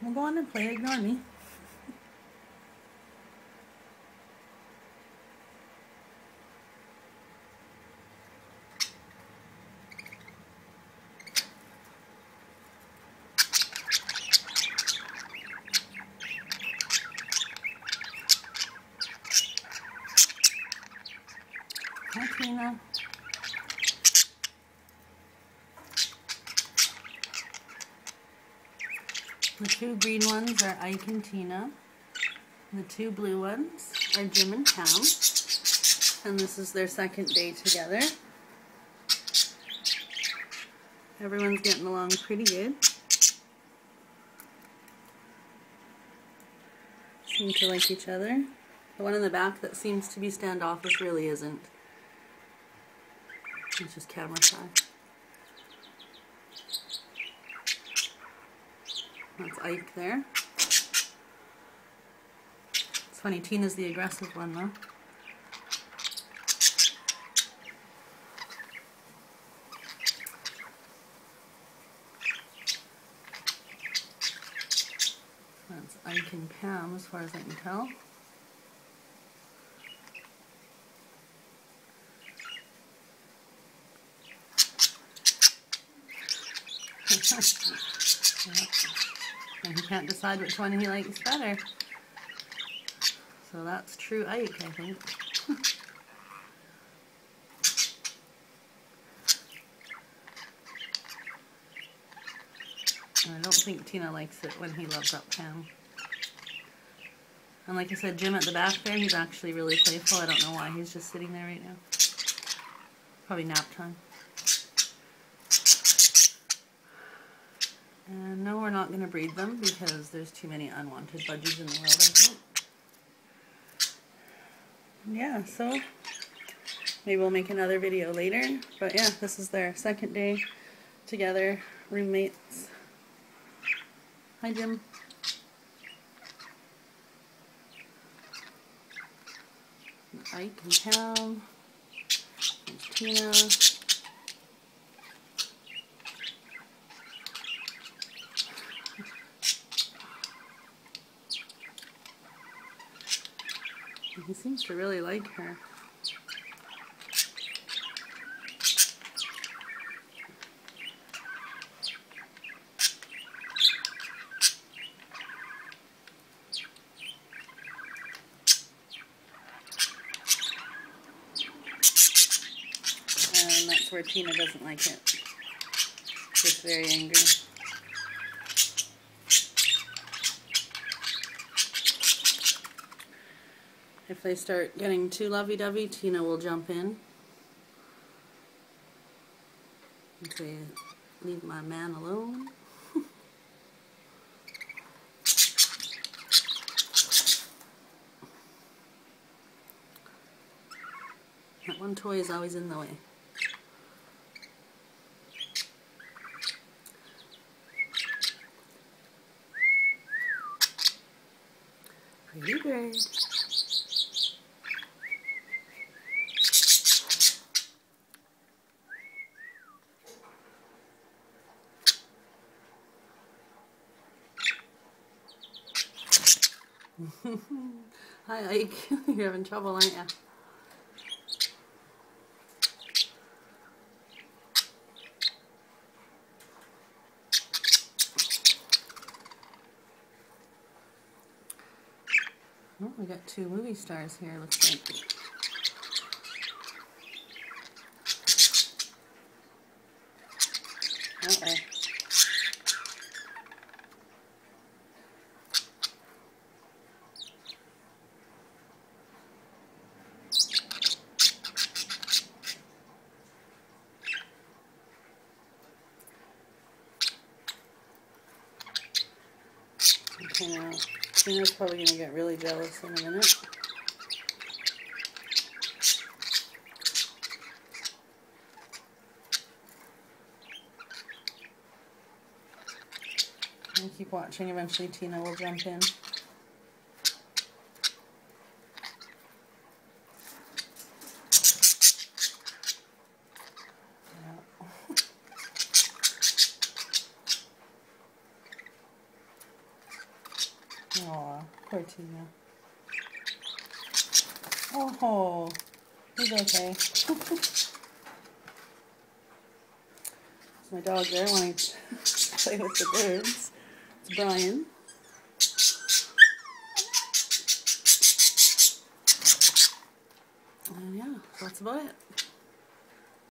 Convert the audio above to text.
Well, go on and play. Ignore me. Hi, Tina. The two green ones are Ike and Tina. The two blue ones are Jim and Pam. And this is their second day together. Everyone's getting along pretty good. Seem to like each other. The one in the back that seems to be standoffish really isn't. It's just camera shy. That's Ike there. It's funny, Tina's the aggressive one though. That's Ike and Pam as far as I can tell. And he can't decide which one he likes better. So that's true Ike, I think. And I don't think Tina likes it when he loves up Pam. And like I said, Jim at the back there, he's actually really playful. I don't know why he's just sitting there right now. Probably nap time. And no, we're not going to breed them because there's too many unwanted budgies in the world, I think. Yeah, so maybe we'll make another video later. But yeah, this is their second day together, roommates. Hi, Jim. Ike and Pam. There's Tina. He seems to really like her. And that's where Tina doesn't like it. Just very angry. If they start getting too lovey-dovey, Tina will jump in and say, "Leave my man alone." That one toy is always in the way. Pretty bird. Hi, Ike. You're having trouble, aren't you? Oh, we got two movie stars here, looks like. Uh-oh. Okay, now Tina's probably going to get really jealous in a minute. I'll keep watching. Eventually Tina will jump in. Aw, poor Tina. Oh, he's okay. There's my dog there wanting to play with the birds. It's Brian. And yeah, that's about it.